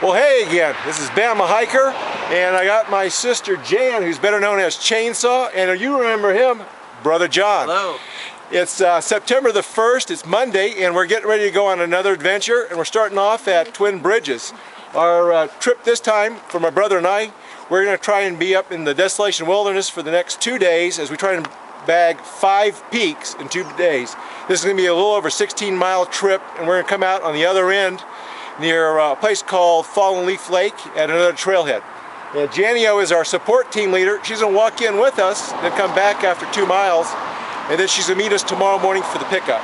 Well, hey again, this is Bama Hiker, and I got my sister Jan, who's better known as Chainsaw, and you remember him, Brother John. Hello. It's September the 1st, it's Monday, and we're getting ready to go on another adventure, and we're starting off at Twin Bridges. Our trip this time, for my brother and I, we're going to try and be up in the Desolation Wilderness for the next 2 days as we try and bag 5 peaks in 2 days. This is going to be a little over 16-mile trip, and we're going to come out on the other end near a place called Fallen Leaf Lake at another trailhead. And Janio is our support team leader. She's going to walk in with us, then come back after 2 miles, and then she's going to meet us tomorrow morning for the pickup.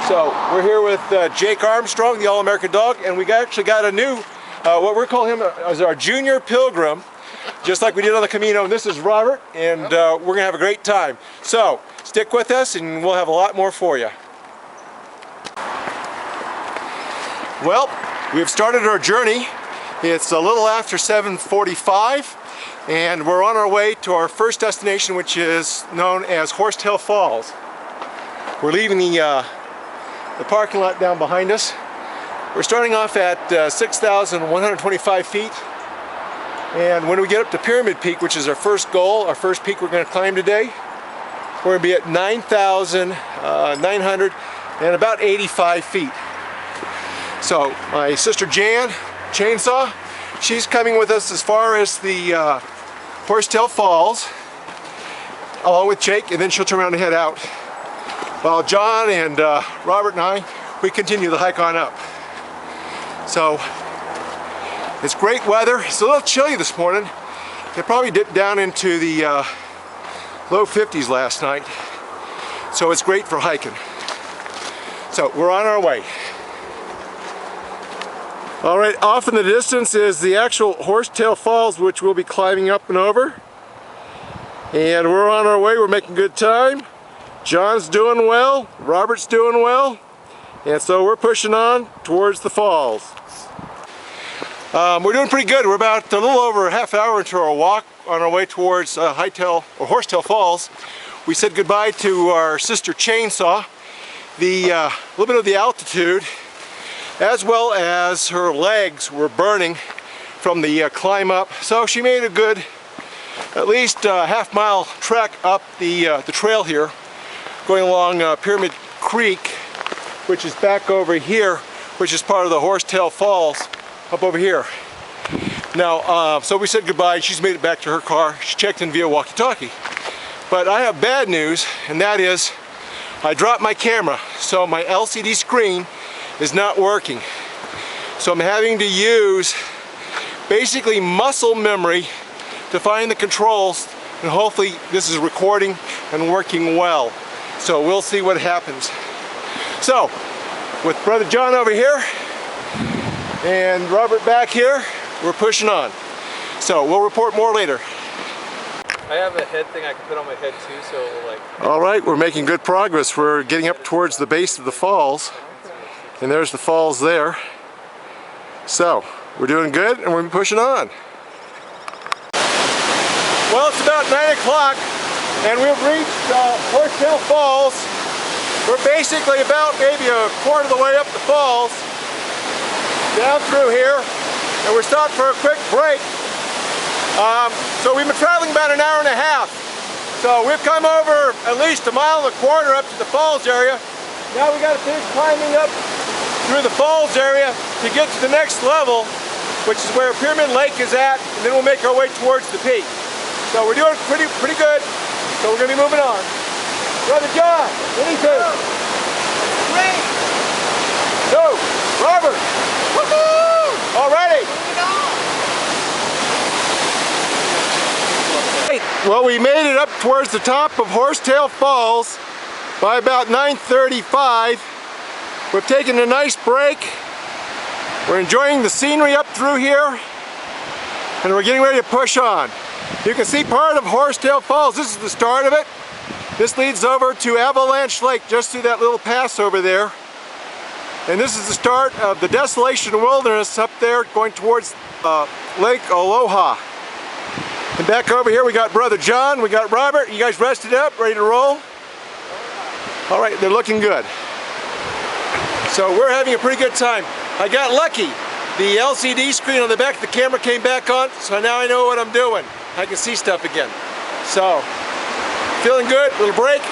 So we're here with Jake Armstrong, the All-American dog, and we actually got a new, what we're calling him as our junior pilgrim, just like we did on the Camino. And this is Robert, and we're going to have a great time. So stick with us and we'll have a lot more for you. Well, we've started our journey. It's a little after 7:45, and we're on our way to our first destination, which is known as Horsetail Falls. We're leaving the parking lot down behind us. We're starting off at 6,125 feet, and when we get up to Pyramid Peak, which is our first goal, our first peak we're going to climb today, we're going to be at 9,900 and about 85 feet. So my sister Jan, Chainsaw, she's coming with us as far as the Horsetail Falls, along with Jake, and then she'll turn around and head out. While John and Robert and I, we continue the hike on up. So it's great weather. It's a little chilly this morning. It probably dipped down into the low 50s last night. So it's great for hiking. So we're on our way. All right, off in the distance is the actual Horsetail Falls, which we'll be climbing up and over. And we're on our way, we're making good time. John's doing well, Robert's doing well, and so we're pushing on towards the falls. We're doing pretty good. We're about a little over a half hour into our walk on our way towards Horsetail Falls. We said goodbye to our sister Chainsaw. A little bit of the altitude, as well as her legs were burning from the climb up. So she made a good, at least half-mile trek up the trail here, going along Pyramid Creek, which is back over here, which is part of the Horsetail Falls, up over here. Now, so we said goodbye. She's made it back to her car. She checked in via walkie-talkie. But I have bad news, and that is I dropped my camera, so my LCD screen is not working. So I'm having to use basically muscle memory to find the controls, and hopefully this is recording and working well. So we'll see what happens. So with Brother John over here and Robert back here, we're pushing on. So we'll report more later. I have a head thing I can put on my head too, so like... All right, we're making good progress. We're getting up towards the base of the falls. And there's the falls there. So, we're doing good and we're pushing on. Well, it's about 9 o'clock and we've reached Horsetail Falls. We're basically about maybe a quarter of the way up the falls, down through here, and we're stopped for a quick break. So we've been traveling about an hour and a half. So we've come over at least 1.25 miles up to the falls area. Now we got to finish climbing up through the falls area to get to the next level, which is where Pyramid Lake is at, and then we'll make our way towards the peak. So we're doing pretty good, so we're going to be moving on. Brother John, anything? Great! No, Robert! Woohoo! Alrighty! Well, we made it up towards the top of Horsetail Falls by about 9:35. We've taken a nice break. We're enjoying the scenery up through here, and we're getting ready to push on. You can see part of Horsetail Falls. This is the start of it. This leads over to Avalanche Lake, just through that little pass over there. And this is the start of the Desolation Wilderness up there, going towards Lake Aloha. And back over here we got Brother John, we got Robert. You guys rested up, ready to roll? All right, they're looking good. So we're having a pretty good time. I got lucky. The LCD screen on the back of the camera came back on, so now I know what I'm doing. I can see stuff again. So, feeling good, little break.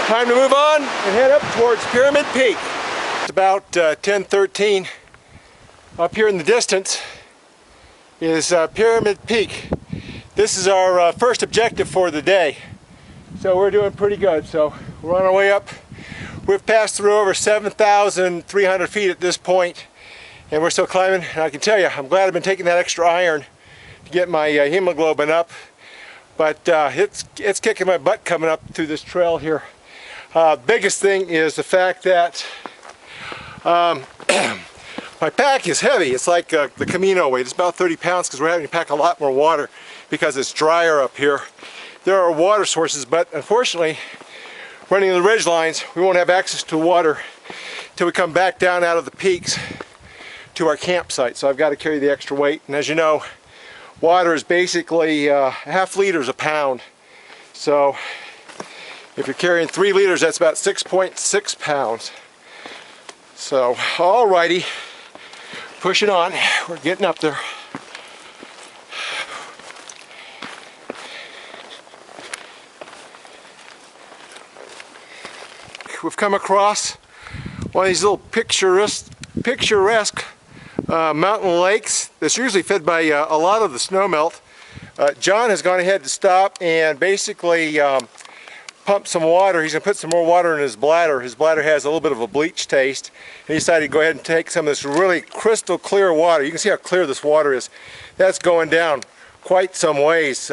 Time to move on and head up towards Pyramid Peak. It's about 10:13. Up here in the distance is Pyramid Peak. This is our first objective for the day. So we're doing pretty good. So we're on our way up. We've passed through over 7,300 feet at this point, and we're still climbing. And I can tell you, I'm glad I've been taking that extra iron to get my hemoglobin up. But it's kicking my butt coming up through this trail here. Biggest thing is the fact that my pack is heavy. It's like the Camino weight. It's about 30 pounds because we're having to pack a lot more water because it's drier up here. There are water sources, but unfortunately, running the ridge lines, we won't have access to water till we come back down out of the peaks to our campsite. So I've got to carry the extra weight. And as you know, water is basically half liters a pound. So if you're carrying 3 liters, that's about 6.6 pounds. So, alrighty, pushing on. We're getting up there. We've come across one of these little picturesque mountain lakes that's usually fed by a lot of the snowmelt. John has gone ahead to stop and basically pump some water. He's going to put some more water in his bladder. His bladder has a little bit of a bleach taste. And he decided to go ahead and take some of this really crystal clear water. You can see how clear this water is. That's going down quite some ways.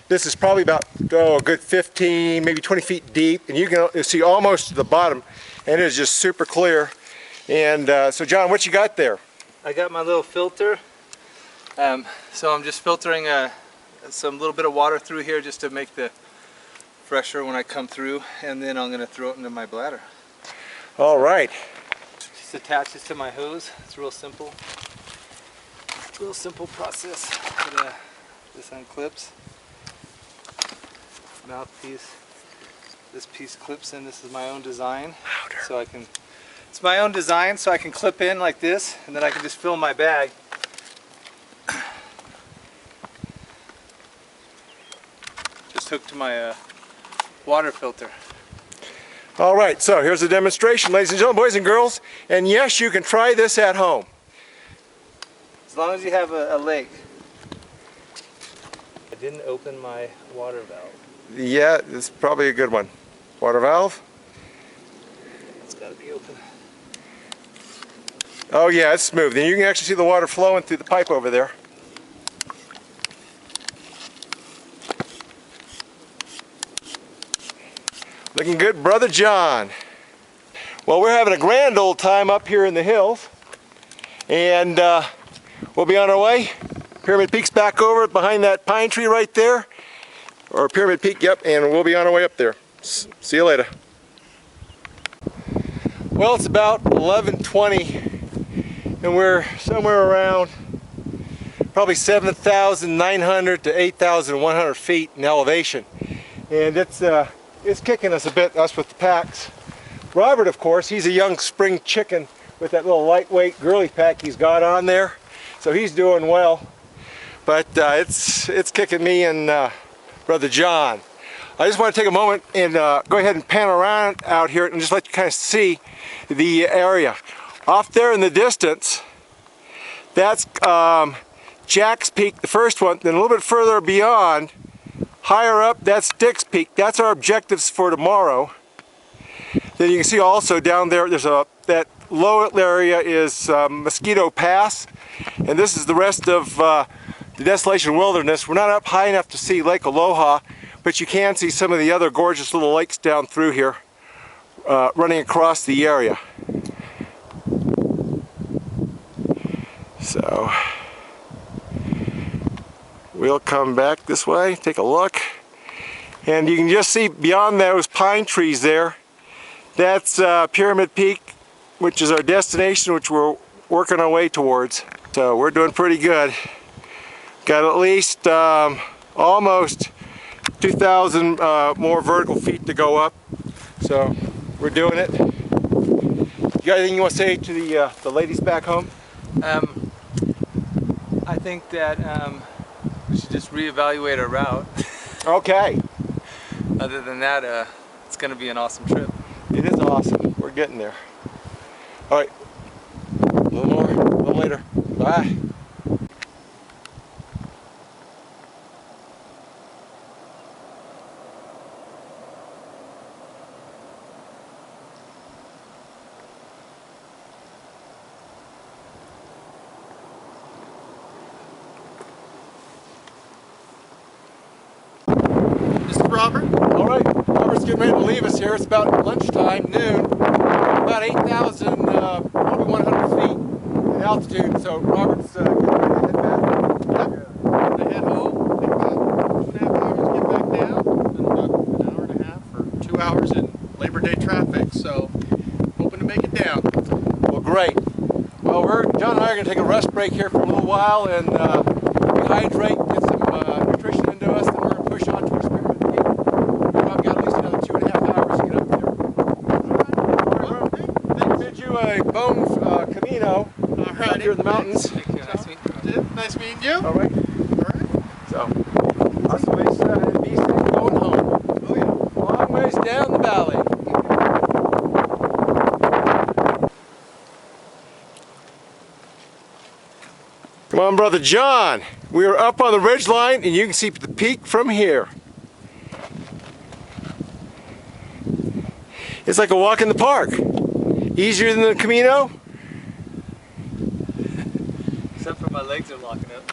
This is probably about a good 15, maybe 20 feet deep. And you can see almost to the bottom. And it is just super clear. And so John, what you got there? I got my little filter. So I'm just filtering some little bit of water through here just to make the fresher when I come through, and then I'm going to throw it into my bladder. All right. Just attach this to my hose. It's real simple. Real simple process. But, this unclips. Mouthpiece. This piece clips in. This is my own design. Louder. So I can. It's my own design, so I can clip in like this, and then I can just fill my bag. Just hooked to my water filter. All right, so here's a demonstration, ladies and gentlemen, boys and girls. And yes, you can try this at home. As long as you have a lake. I didn't open my water valve. Yeah, it's probably a good one. Water valve? It's got to be open. Oh yeah, it's smooth. And you can actually see the water flowing through the pipe over there. Looking good, Brother John. Well, we're having a grand old time up here in the hills. And we'll be on our way. Pyramid Peak's back over behind that pine tree right there. Or Pyramid Peak, yep, and we'll be on our way up there. See you later. Well, it's about 11:20 and we're somewhere around probably 7,900 to 8,100 feet in elevation. And it's kicking us a bit, us with the packs. Robert, of course, he's a young spring chicken with that little lightweight girly pack he's got on there. So he's doing well. But it's kicking me and Brother John. I just want to take a moment and go ahead and pan around out here and just let you kind of see the area. Off there in the distance, that's Jack's Peak, the first one. Then a little bit further beyond, higher up, that's Dick's Peak. That's our objectives for tomorrow. Then you can see also down there, there's that low area is Mosquito Pass. And this is the rest of the Desolation Wilderness. We're not up high enough to see Lake Aloha, but you can see some of the other gorgeous little lakes down through here running across the area. So we'll come back this way, take a look, and you can just see beyond those pine trees there, that's Pyramid Peak, which is our destination, which we're working our way towards. So we're doing pretty good. Got at least almost 2,000 more vertical feet to go up. So we're doing it. You got anything you want to say to the ladies back home? I think that we should just reevaluate our route. Okay. Other than that, it's going to be an awesome trip. It is awesome. We're getting there. All right. A little more, a little later. Bye. This is Robert. All right. Robert's getting ready to leave us here. It's about lunchtime, noon. About 8,000, probably 100 feet in altitude. So Robert's getting ready to head back. Yep. To head home. Take about 2.5 hours to get back down. And about an hour and a half or 2 hours in Labor Day traffic. So hoping to make it down. Well, great. Well, John and I are going to take a rest break here for a little while and rehydrate, get some nutrition into us, then we're going to push on towards Pyramid Peak. We've probably got at least another 2.5 hours to get up there. Well, They bid you a bone camino up here in the mountains. Thank you. Nice meeting you. Nice meeting you. All right. All right. So, awesome ways and be safe going home. Oh yeah. Long ways down the valley. Come on, Brother John. We are up on the ridge line and you can see the peak from here. It's like a walk in the park. Easier than the Camino. Except for my legs are locking up.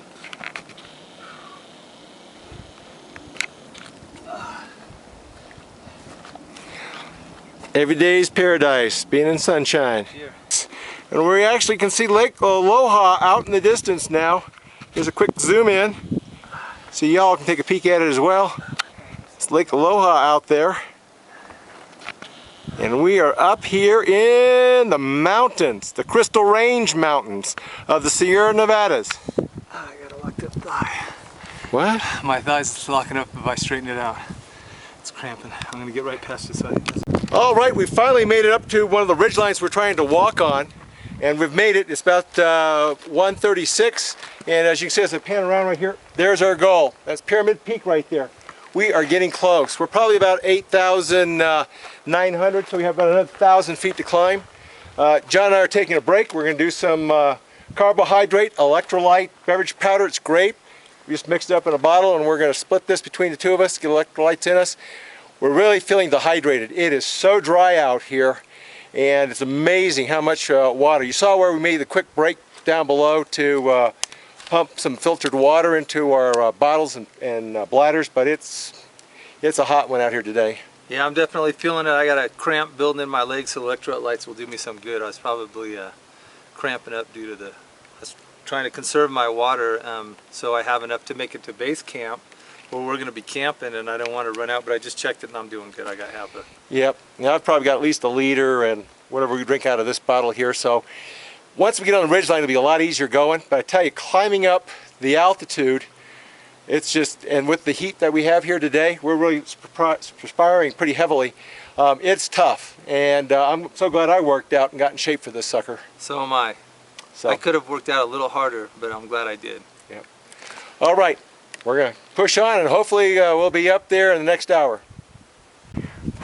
Every day is paradise, being in sunshine. Here. And we actually can see Lake Aloha out in the distance now. Here's a quick zoom in so y'all can take a peek at it as well. It's Lake Aloha out there. And we are up here in the mountains, the Crystal Range Mountains of the Sierra Nevadas. I got a locked up thigh. What? My thigh's locking up if I straighten it out. It's cramping. I'm going to get right past this side. All right, we finally made it up to one of the ridge lines we're trying to walk on. And we've made it. It's about 136. And as you can see, as I pan around right here, there's our goal. That's Pyramid Peak right there. We are getting close. We're probably about 8,900, so we have about another 1,000 feet to climb. John and I are taking a break. We're going to do some carbohydrate, electrolyte, beverage powder. It's grape. We just mixed it up in a bottle, and we're going to split this between the two of us, get electrolytes in us. We're really feeling dehydrated. It is so dry out here, and it's amazing how much water. You saw where we made the quick break down below to pump some filtered water into our bottles and bladders, but it's a hot one out here today. Yeah, I'm definitely feeling it. I got a cramp building in my legs, so electrolytes will do me some good. I was probably cramping up due to I was trying to conserve my water, so I have enough to make it to base camp, where we're going to be camping, and I don't want to run out, but I just checked it and I'm doing good. I got half a... Yep, now I've probably got at least a liter and whatever we drink out of this bottle here, so once we get on the ridgeline it'll be a lot easier going, but I tell you, climbing up the altitude, it's just, and with the heat that we have here today, we're really perspiring pretty heavily. It's tough, and I'm so glad I worked out and got in shape for this sucker. So am I. So I could have worked out a little harder, but I'm glad I did. Yep. All right, we're going to push on, and hopefully we'll be up there in the next hour.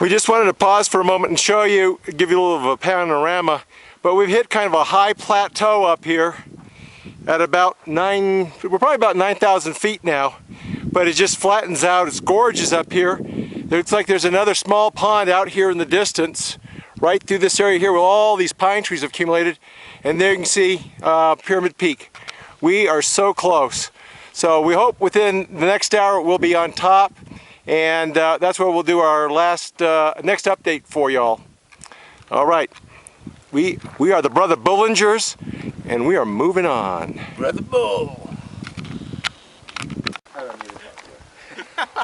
We just wanted to pause for a moment and show you, give you a little of a panorama, but we've hit kind of a high plateau up here at about we're probably about 9,000 feet now, but it just flattens out. It's gorgeous up here. It's like there's another small pond out here in the distance, right through this area here where all these pine trees have accumulated, and there you can see Pyramid Peak. We are so close. So we hope within the next hour we'll be on top, and that's where we'll do our next update for y'all. All right, we are the Brother Bullingers, and we are moving on. Brother Bull!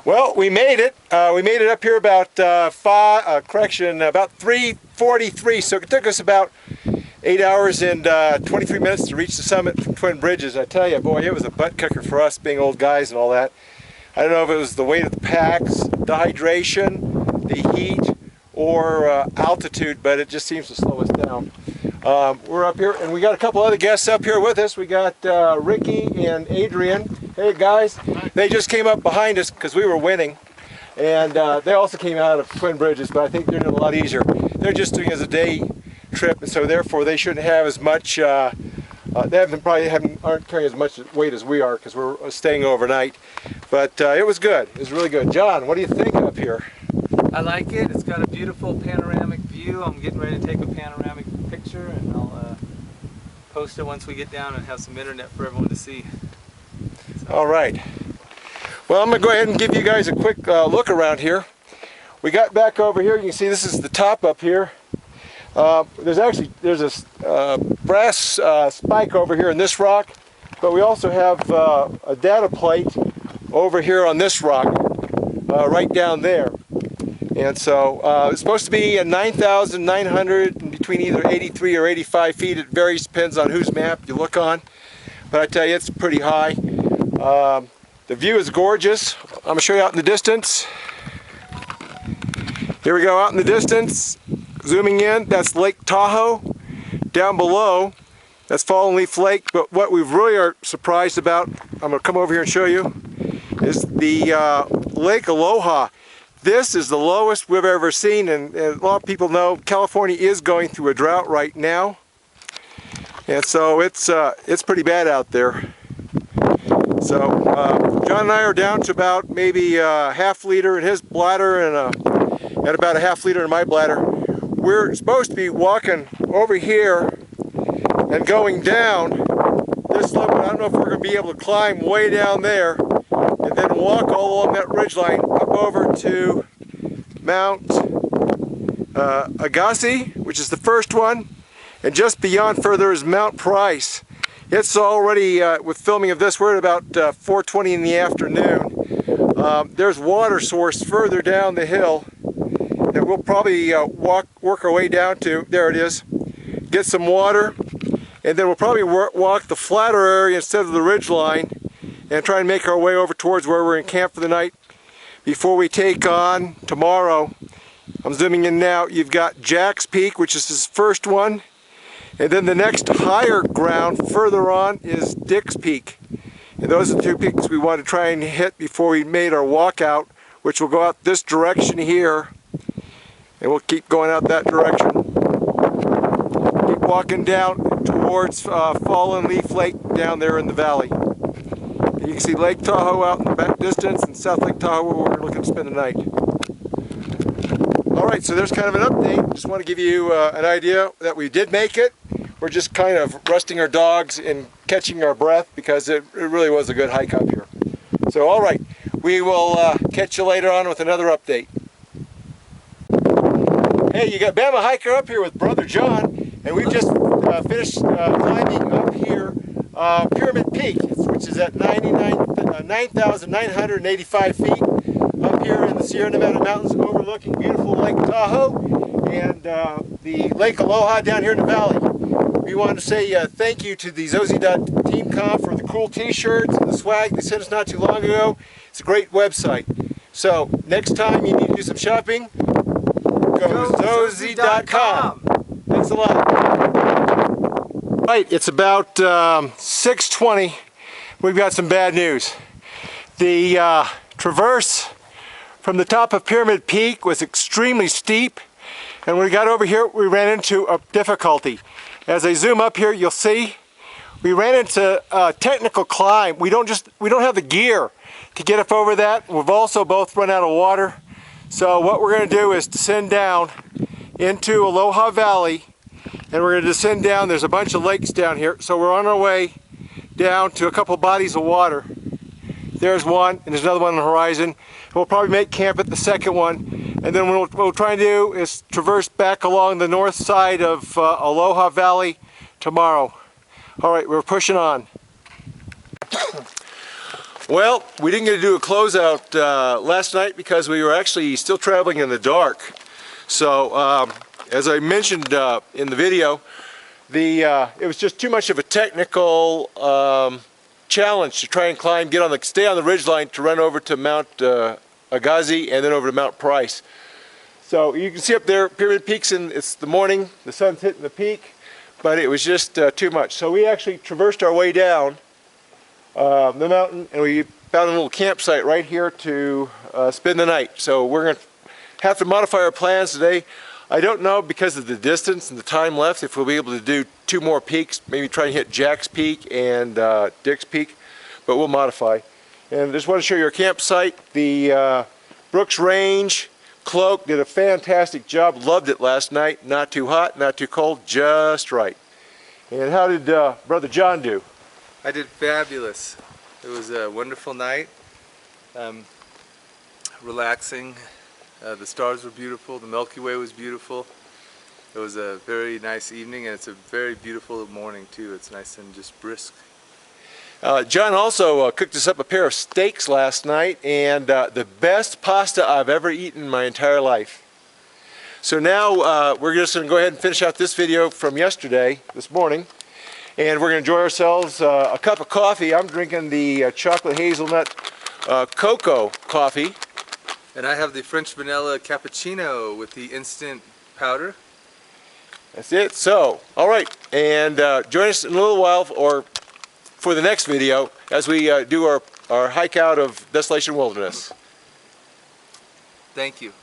Well, we made it. We made it up here about about 3:43. So it took us about 8 hours and 23 minutes to reach the summit from Twin Bridges. I tell you, boy, it was a butt kicker for us, being old guys and all that. I don't know if it was the weight of the packs, dehydration, the heat, or altitude, but it just seems to slow us down. We're up here, and we got a couple other guests up here with us. We got Ricky and Adrian. Hey guys, they just came up behind us because we were winning, and they also came out of Twin Bridges, but I think they're doing it a lot easier. They're just doing it as a day trip, and so therefore they shouldn't have as much. They aren't carrying as much weight as we are because we're staying overnight. But it was good. It was really good. John, what do you think up here? I like it. It's got a beautiful panoramic view. I'm getting ready to take a panoramic picture, and I'll post it once we get down and have some internet for everyone to see. So. All right. Well, I'm going to go ahead and give you guys a quick look around here. We got back over here. You can see this is the top up here. There's a brass spike over here in this rock, but we also have a data plate over here on this rock, right down there. And so it's supposed to be 9,900, between either 83 or 85 feet. It varies, depends on whose map you look on. But I tell you, it's pretty high. The view is gorgeous. I'm going to show you out in the distance. Here we go, out in the distance. Zooming in, that's Lake Tahoe. Down below, that's Fallen Leaf Lake. But what we really are surprised about, I'm going to come over here and show you, is the Lake Aloha. This is the lowest we've ever seen, and a lot of people know California is going through a drought right now. And so it's pretty bad out there. So John and I are down to about maybe a half liter in his bladder and about a half liter in my bladder. We're supposed to be walking over here and going down this slope. I don't know if we're going to be able to climb way down there and then walk all along that ridgeline up over to Mount Agassiz, which is the first one, and just beyond further is Mount Price. It's already, with filming of this, we're at about 4:20 in the afternoon. There's water source further down the hill that we'll probably work our way down to. There it is. Get some water, and then we'll probably walk the flatter area instead of the ridge line and try and make our way over towards where we're in camp for the night before we take on tomorrow. I'm zooming in now. You've got Jack's Peak, which is his first one, and then the next higher ground further on is Dick's Peak. And those are the two peaks we want to try and hit before we made our walkout, which will go out this direction here. And we'll keep going out that direction. Keep walking down towards Fallen Leaf Lake down there in the valley. And you can see Lake Tahoe out in the back distance, and South Lake Tahoe where we're looking to spend the night. Alright, so there's kind of an update. Just want to give you an idea that we did make it. We're just kind of resting our dogs and catching our breath because it really was a good hike up here. So alright, we will catch you later on with another update. Hey, you got Bama hiker up here with brother John, and we've just finished climbing up here Pyramid Peak, which is at 9,985 feet up here in the Sierra Nevada mountains, overlooking beautiful Lake Tahoe and the Lake Aloha down here in the valley. We wanted to say thank you to the Zozy.teamcom for the cool t-shirts and the swag they sent us not too long ago. It's a great website. So next time you need to do some shopping, go Zozy.com. Thanks a lot. Right, it's about 6:20. We've got some bad news. The traverse from the top of Pyramid Peak was extremely steep, and when we got over here we ran into a difficulty. As I zoom up here, you'll see we ran into a technical climb. We don't have the gear to get up over that. We've also both run out of water. So what we're going to do is descend down into Aloha Valley, and we're going to descend down. There's a bunch of lakes down here, so we're on our way down to a couple bodies of water. There's one, and there's another one on the horizon. And we'll probably make camp at the second one, and then what we'll try and do is traverse back along the north side of Aloha Valley tomorrow. All right, we're pushing on. Well, we didn't get to do a closeout last night because we were actually still traveling in the dark. So, as I mentioned in the video, it was just too much of a technical challenge to try and climb, stay on the ridgeline to run over to Mount Agassiz and then over to Mount Price. So you can see up there, Pyramid Peaks, and it's the morning, the sun's hitting the peak. but it was just too much. So we actually traversed our way down the mountain, and we found a little campsite right here to spend the night. So we're going to have to modify our plans today. I don't know, because of the distance and the time left, if we'll be able to do 2 more peaks, maybe try and hit Jack's Peak and Dick's Peak, but we'll modify. And I just want to show you our campsite. The Brooks Range Cloak did a fantastic job. Loved it last night. Not too hot, not too cold, just right. And how did Brother John do? I did fabulous. It was a wonderful night. Relaxing. The stars were beautiful. The Milky Way was beautiful. It was a very nice evening, and it's a very beautiful morning too. It's nice and just brisk. John also cooked us up a pair of steaks last night, and the best pasta I've ever eaten in my entire life. So now we're just going to go ahead and finish out this video from yesterday, this morning, and we're going to enjoy ourselves a cup of coffee. I'm drinking the chocolate hazelnut cocoa coffee. And I have the French vanilla cappuccino with the instant powder. That's it. So, all right, and join us in a little while for the next video as we do our hike out of Desolation Wilderness. Thank you.